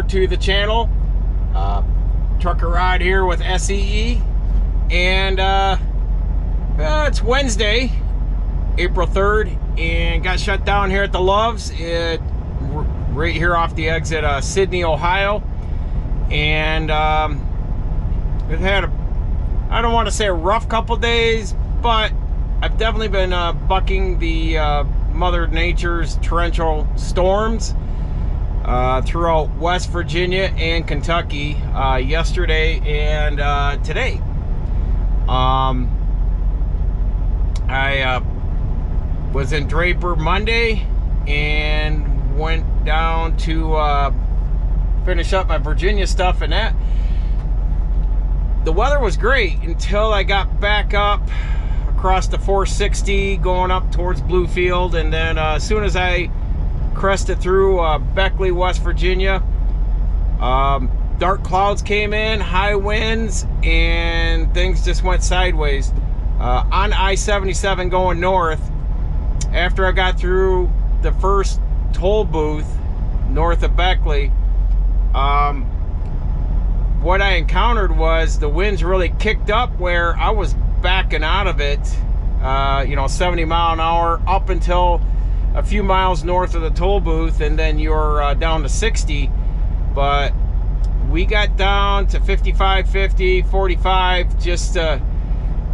over to the channel. Trucker Rod here with S.E.E. And it's Wednesday, April 3rd, and got shut down here at the Loves, right here off the exit of Sydney, Ohio. And it had I don't want to say a rough couple days, but I've definitely been bucking the Mother Nature's torrential storms throughout West Virginia and Kentucky yesterday and today. I was in Draper Monday and went down to finish up my Virginia stuff, and that the weather was great until I got back up across the 460 going up towards Bluefield, and then as soon as I crested through Beckley, West Virginia, dark clouds came in, high winds, and things just went sideways. On I-77 going north, after I got through the first toll booth north of Beckley, what I encountered was the winds really kicked up where I was backing out of it, 70 mile an hour up until a few miles north of the toll booth, and then you're down to 60. But we got down to 55, 50, 45, just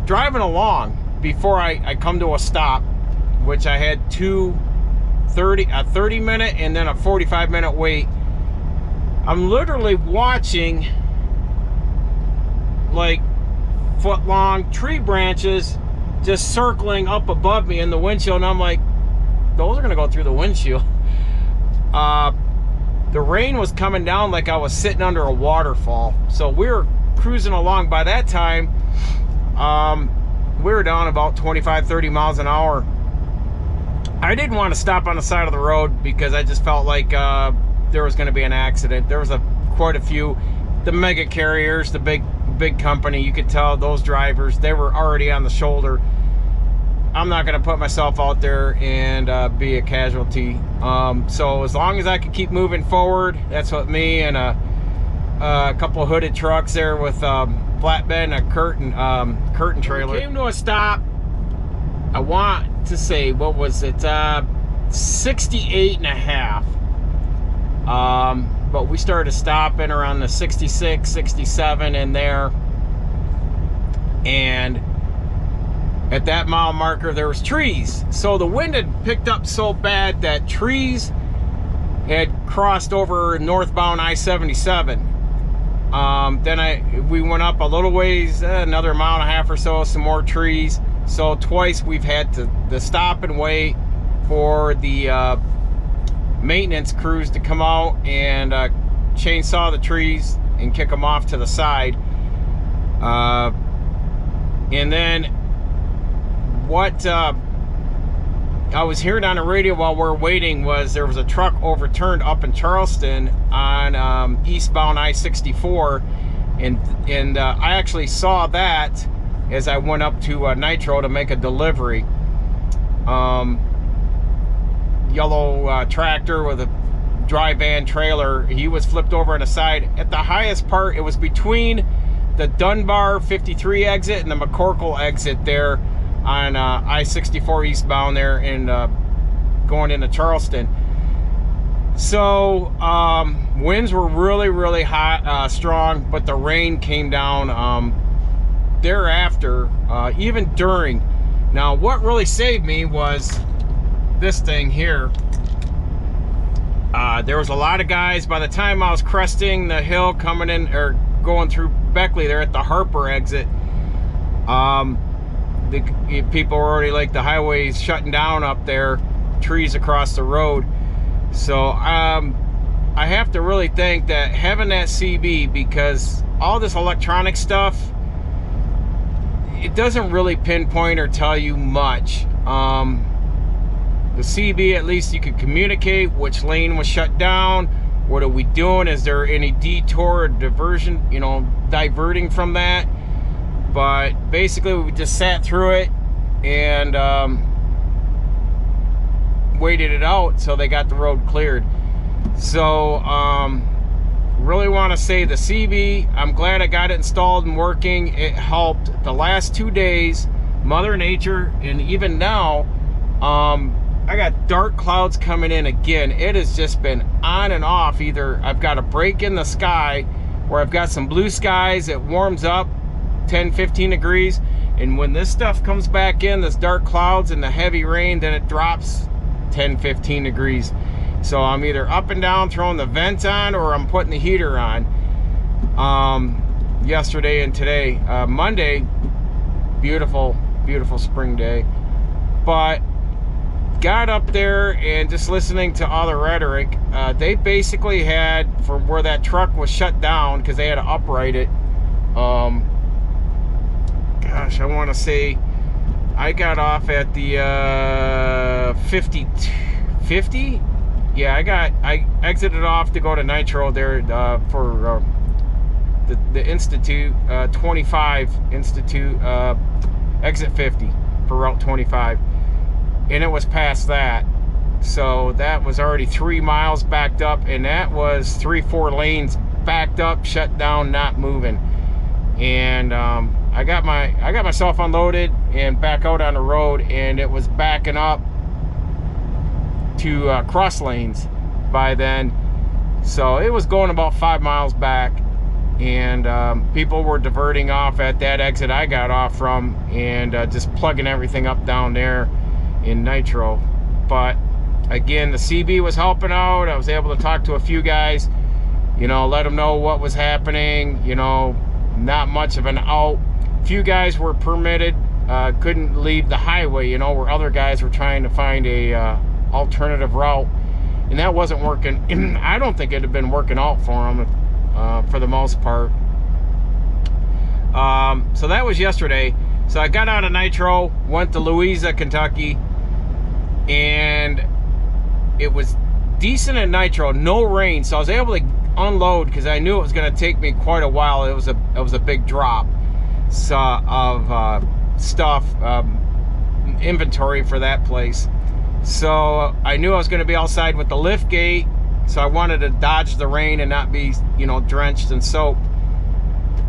driving along before I come to a stop, which I had a 30-minute and then a 45-minute wait. I'm literally watching like foot-long tree branches just circling up above me in the windshield, and I'm like, those are gonna go through the windshield. The rain was coming down like I was sitting under a waterfall, so we were cruising along. By that time, we were down about 25-30 miles an hour. I didn't want to stop on the side of the road because I just felt like there was going to be an accident. There was quite a few. The mega carriers, the big company, you could tell those drivers, they were already on the shoulder. I'm not going to put myself out there and be a casualty. So as long as I can keep moving forward, that's what me and a couple of hooded trucks there with flatbed and a curtain trailer. We came to a stop. I want to say, what was it? 68 and a half. But we started stopping around the 66, 67 in there. And at that mile marker, there was trees. So the wind had picked up so bad that trees had crossed over northbound I-77. Then we went up a little ways, another mile and a half or so, some more trees. So twice we've had to stop and wait for the maintenance crews to come out and chainsaw the trees and kick them off to the side. And then what I was hearing on the radio while we're waiting was there was a truck overturned up in Charleston on eastbound I-64, and I actually saw that as I went up to Nitro to make a delivery. Yellow tractor with a dry van trailer. He was flipped over on the side. At the highest part, it was between the Dunbar 53 exit and the McCorkle exit there on I-64 eastbound there, and going into Charleston. So winds were really hot, strong, but the rain came down thereafter, even during. Now what really saved me was this thing here. There was a lot of guys by the time I was cresting the hill coming in, or going through Beckley there at the Harper exit. The people were already, like, the highways shutting down up there, trees across the road. So I have to really think that having that CB, because all this electronic stuff, it doesn't really pinpoint or tell you much. The CB, at least you could communicate which lane was shut down, what are we doing, is there any detour or diversion, diverting from that. But basically we just sat through it and waited it out till they got the road cleared. So really want to say the S.E.E, I'm glad I got it installed and working. It helped the last 2 days, Mother Nature, and even now, I got dark clouds coming in again. It has just been on and off. Either I've got a break in the sky, or I've got some blue skies, it warms up 10, 15 degrees, and when this stuff comes back in, this dark clouds and the heavy rain, then it drops 10, 15 degrees. So I'm either up and down throwing the vents on, or I'm putting the heater on. Yesterday and today, Monday, beautiful, beautiful spring day. But got up there and just listening to all the rhetoric, they basically had, from where that truck was shut down, because they had to upright it, gosh, I want to say I got off at the 50. Yeah, I exited off to go to Nitro there for the Institute 25 Institute exit 50 for Route 25, and it was past that, so that was already 3 miles backed up, and that was 3-4 lanes backed up, shut down, not moving. And I got myself unloaded and back out on the road, and it was backing up to cross lanes by then, so it was going about 5 miles back, and people were diverting off at that exit I got off from, and just plugging everything up down there in Nitro. But again, the S.E.E was helping out. I was able to talk to a few guys, you know, let them know what was happening, you know, not much of an out. Few guys were permitted, couldn't leave the highway, you know, where other guys were trying to find a alternative route, and that wasn't working. I don't think it had been working out for them for the most part. So that was yesterday. So I got out of Nitro, went to Louisa, Kentucky, and it was decent in Nitro, no rain, so I was able to unload because I knew it was going to take me quite a while. It was a big drop of stuff, inventory for that place. So I knew I was going to be outside with the lift gate, so I wanted to dodge the rain and not be, you know, drenched in soap.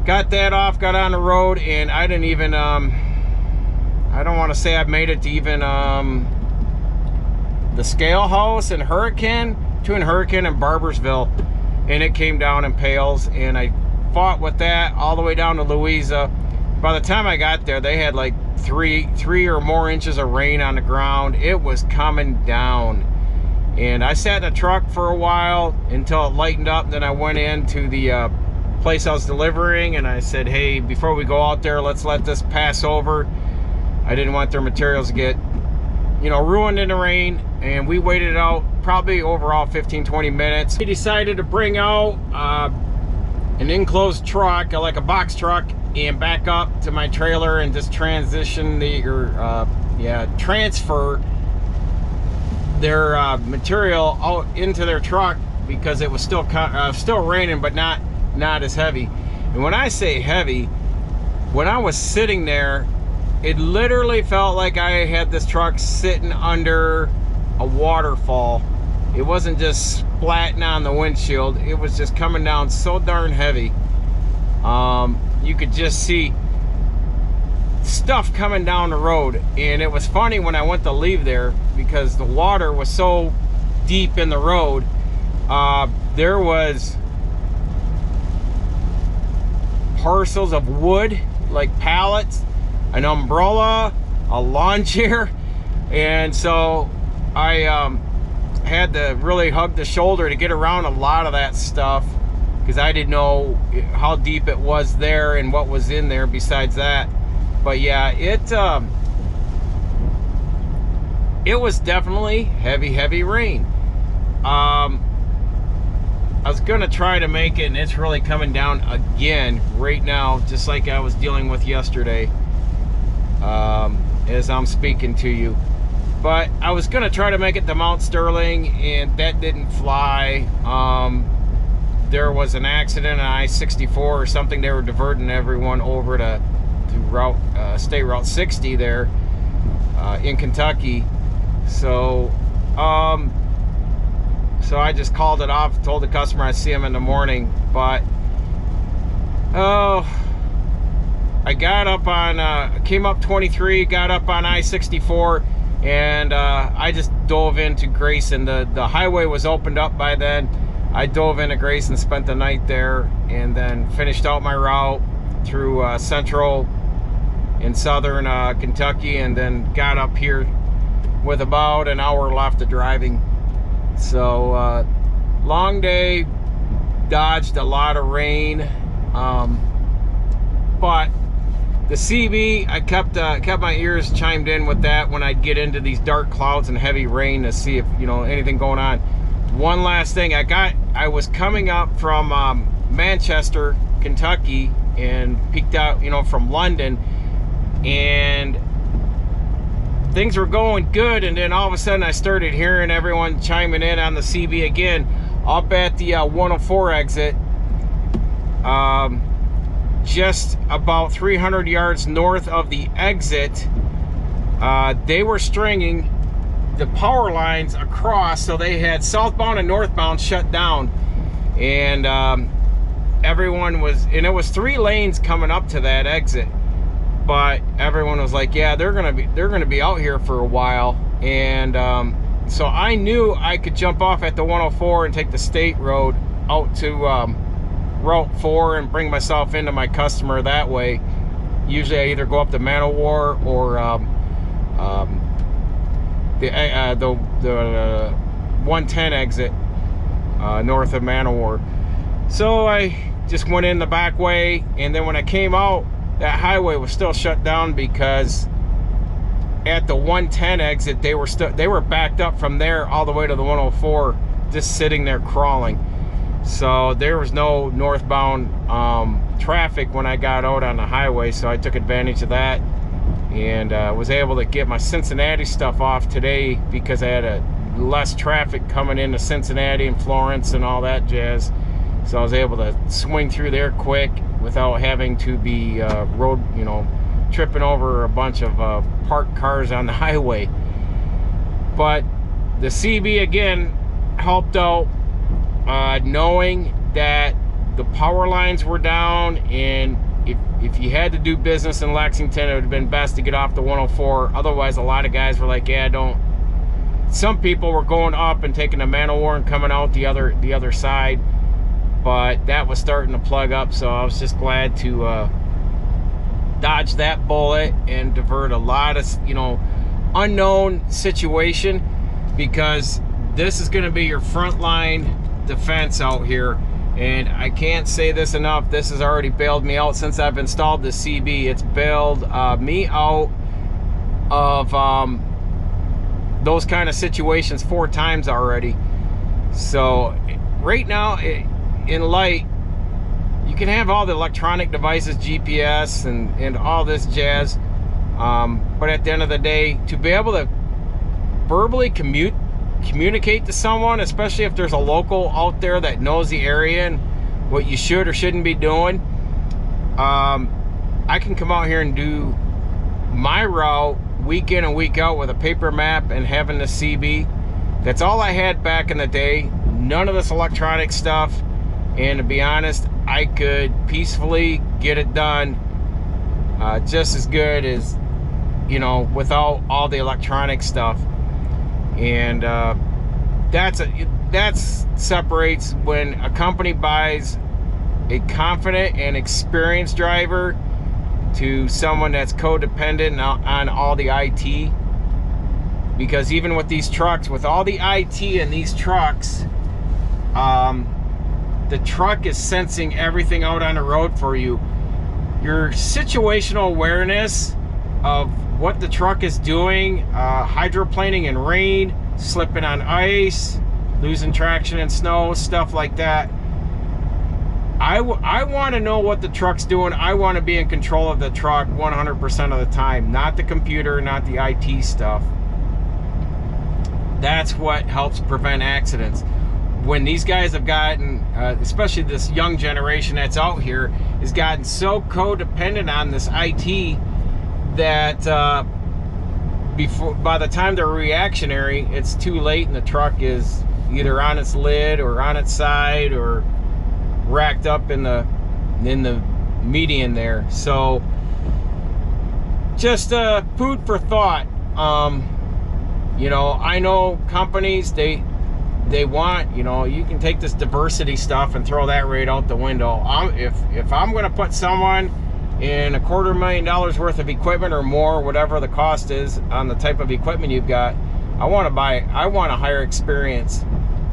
Got that off, got on the road, and I didn't even, I don't want to say I've made it to even the Scale House in Hurricane, between Hurricane and Barbersville, and it came down in pails, and I fought with that all the way down to Louisa. By the time I got there, they had like three or more inches of rain on the ground. It was coming down, and I sat in the truck for a while until it lightened up. Then I went into the place I was delivering, and I said, hey, before we go out there, let's let this pass over. I didn't want their materials to get, you know, ruined in the rain. And we waited out probably overall 15-20 minutes. We decided to bring out an enclosed truck, like a box truck, and back up to my trailer and just transition transfer their material out into their truck, because it was still raining, but not as heavy. And when I say heavy, when I was sitting there, it literally felt like I had this truck sitting under a waterfall. It wasn't just splatting on the windshield, it was just coming down so darn heavy. You could just see stuff coming down the road, and it was funny when I went to leave there, because the water was so deep in the road. There was parcels of wood, like pallets, an umbrella, a lawn chair, and so I had to really hug the shoulder to get around a lot of that stuff, because I didn't know how deep it was there and what was in there besides that. But yeah, it was definitely heavy rain. I was gonna try to make it, and it's really coming down again right now, just like I was dealing with yesterday, as I'm speaking to you. But I was gonna try to make it to Mount Sterling, and that didn't fly. There was an accident on I-64 or something. They were diverting everyone over to State Route 60 there in Kentucky. So So I just called it off, told the customer I'd see him in the morning. But oh, I got up on came up 23, got up on I-64, and I just dove into Grayson. The highway was opened up by then. I dove into Grayson, spent the night there, and then finished out my route through central and southern Kentucky, and then got up here with about an hour left of driving. So long day, dodged a lot of rain, but the S.E.E, I kept my ears chimed in with that when I'd get into these dark clouds and heavy rain to see if, you know, anything going on. One last thing, I was coming up from Manchester, Kentucky, and peeked out, you know, from London, and things were going good, and then all of a sudden I started hearing everyone chiming in on the S.E.E again up at the 104 exit, just about 300 yards north of the exit. They were stringing the power lines across, so they had southbound and northbound shut down, and everyone was, and it was 3 lanes coming up to that exit, but everyone was like, yeah, they're gonna be out here for a while. And so I knew I could jump off at the 104 and take the state road out to Route 4 and bring myself into my customer that way. Usually I either go up to Manowar or the 110 exit north of Manowar. So I just went in the back way, and then when I came out, that highway was still shut down because at the 110 exit they were backed up from there all the way to the 104, just sitting there crawling. So there was no northbound traffic when I got out on the highway, so I took advantage of that and was able to get my Cincinnati stuff off today because I had less traffic coming into Cincinnati and Florence and all that jazz. So I was able to swing through there quick without having to be tripping over a bunch of parked cars on the highway. But the S.E.E again helped out, knowing that the power lines were down, and if you had to do business in Lexington, it would have been best to get off the 104. Otherwise, a lot of guys were like, yeah, don't. Some people were going up and taking the Manowar and coming out the other side, but that was starting to plug up. So I was just glad to dodge that bullet and divert a lot of, unknown situation, because this is going to be your frontline defense out here. And I can't say this enough, this has already bailed me out since I've installed the S.E.E. It's bailed me out of those kind of situations 4 times already. So right now in light, you can have all the electronic devices, GPS and all this jazz, but at the end of the day, to be able to verbally communicate to someone, especially if there's a local out there that knows the area and what you should or shouldn't be doing, I can come out here and do my route week in and week out with a paper map and having the S.E.E. That's all I had back in the day. None of this electronic stuff. And to be honest, I could peacefully get it done just as good as, without all the electronic stuff. And that separates when a company buys a confident and experienced driver to someone that's codependent on all the IT. Because even with these trucks, with all the IT in these trucks, the truck is sensing everything out on the road for you. Your situational awareness of what the truck is doing, hydroplaning in rain, slipping on ice, losing traction in snow, stuff like that. I want to know what the truck's doing. I want to be in control of the truck 100% of the time, not the computer, not the IT stuff. That's what helps prevent accidents. When these guys have gotten, especially this young generation that's out here, has gotten so codependent on this IT that by the time they're reactionary, it's too late and the truck is either on its lid or on its side or racked up in the median there. So just food for thought. You know, I know companies, they want, you know, you can take this diversity stuff and throw that right out the window. If I'm going to put someone in $250,000 worth of equipment or more, whatever the cost is on the type of equipment you've got, I want to hire experience.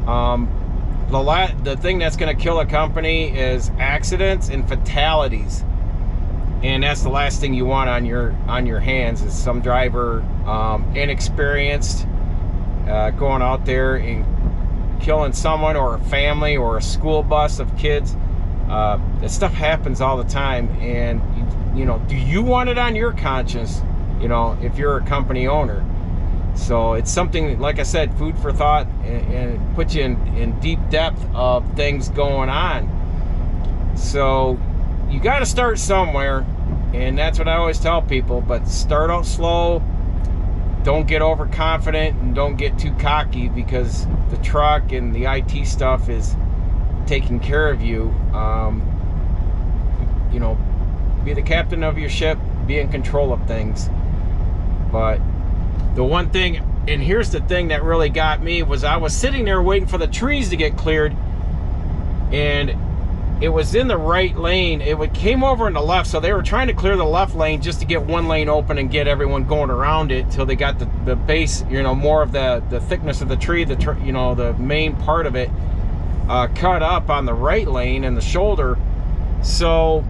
The thing that's going to kill a company is accidents and fatalities, and that's the last thing you want on your hands, is some driver inexperienced going out there and killing someone or a family or a school bus of kids. That stuff happens all the time, and you know, do you want it on your conscience, you know, if you're a company owner? So it's something, like I said, food for thought, and puts you in deep depth of things going on. So you got to start somewhere, and that's what I always tell people. But start out slow. Don't get overconfident and don't get too cocky, because the truck and the IT stuff is taking care of you. You know, be the captain of your ship, be in control of things. But the one thing, and here's the thing that really got me, was I was sitting there waiting for the trees to get cleared, and it was in the right lane. It came over in the left, so they were trying to clear the left lane just to get one lane open and get everyone going around it till they got the base, you know, more of the thickness of the tree, you know, the main part of it cut up on the right lane and the shoulder. So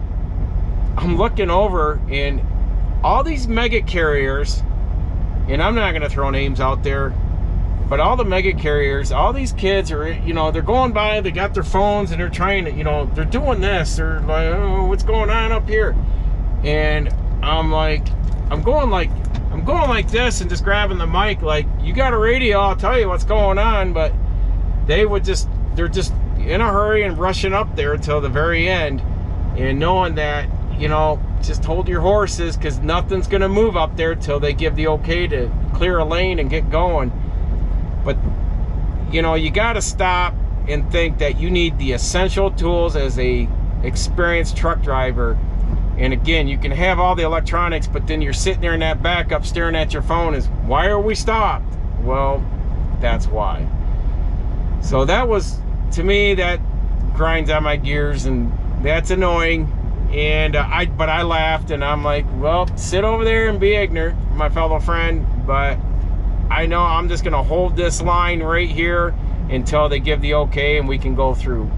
I'm looking over, and all these mega carriers, and I'm not going to throw names out there, but all the mega carriers, all these kids are, you know, they're going by, they got their phones, and they're trying to, you know, they're doing this. They're like, oh, what's going on up here? And I'm going like this and just grabbing the mic, like, you got a radio, I'll tell you what's going on. But they're just in a hurry and rushing up there until the very end, and knowing that, you know, just hold your horses, because nothing's going to move up there till they give the okay to clear a lane and get going. But, you know, you got to stop and think that you need the essential tools as a experienced truck driver. And again, you can have all the electronics, but then you're sitting there in that backup staring at your phone, is, why are we stopped? Well, that's why. So that was, to me, that grinds on my gears, and that's annoying. And but I laughed, and I'm like, well, sit over there and be ignorant, my fellow friend. But I know I'm just gonna hold this line right here until they give the okay and we can go through.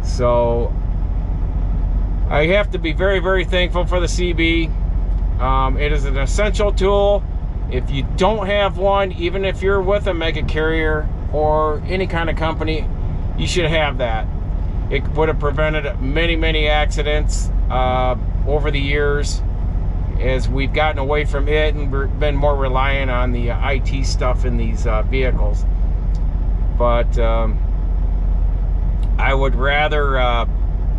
So I have to be very, very thankful for the CB. It is an essential tool. If you don't have one, even if you're with a mega carrier or any kind of company, you should have that. It would have prevented many, many accidents over the years, as we've gotten away from it and been more reliant on the IT stuff in these vehicles. But I would rather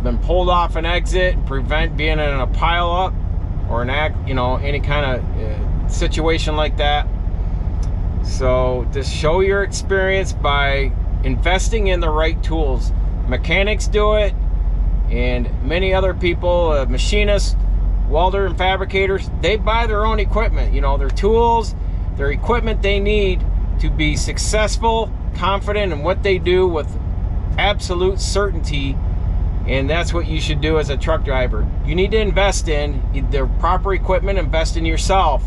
been pulled off an exit and prevent being in a pile up or any kind of situation like that. So just show your experience by investing in the right tools. Mechanics do it, and many other people, machinists, welder and fabricators, they buy their own equipment, you know, their tools, their equipment they need to be successful, confident in what they do with absolute certainty. And that's what you should do as a truck driver. You need to invest in the proper equipment, invest in yourself,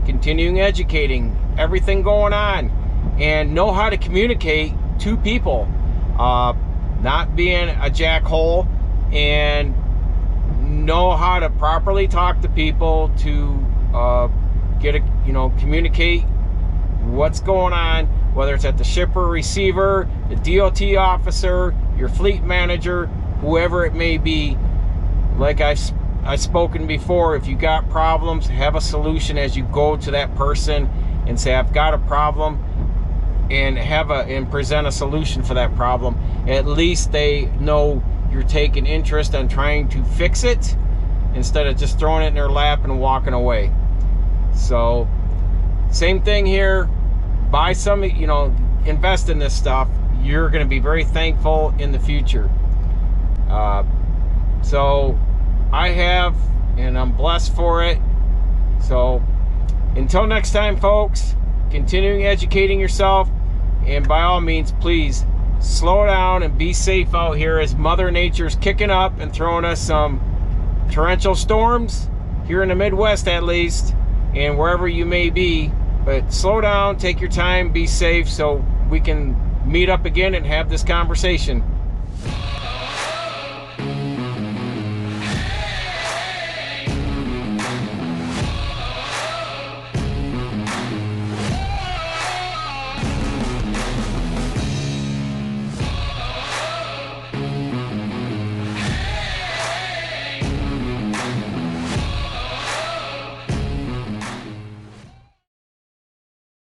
continuing educating, everything going on, and know how to communicate to people, not being a jackhole, and know how to properly talk to people to communicate what's going on, whether it's at the shipper, receiver, the DOT officer, your fleet manager, whoever it may be. Like I've spoken before, if you got problems, have a solution as you go to that person and say, I've got a problem, and present a solution for that problem. At least they know you're taking interest in trying to fix it instead of just throwing it in their lap and walking away. So same thing here. Buy some, invest in this stuff. you're going to be very thankful in the future. So I have, and I'm blessed for it. So until next time, folks, continuing educating yourself, and by all means, please slow down and be safe out here as Mother Nature's kicking up and throwing us some torrential storms here in the Midwest, at least, and wherever you may be. But slow down, take your time, be safe, so we can meet up again and have this conversation.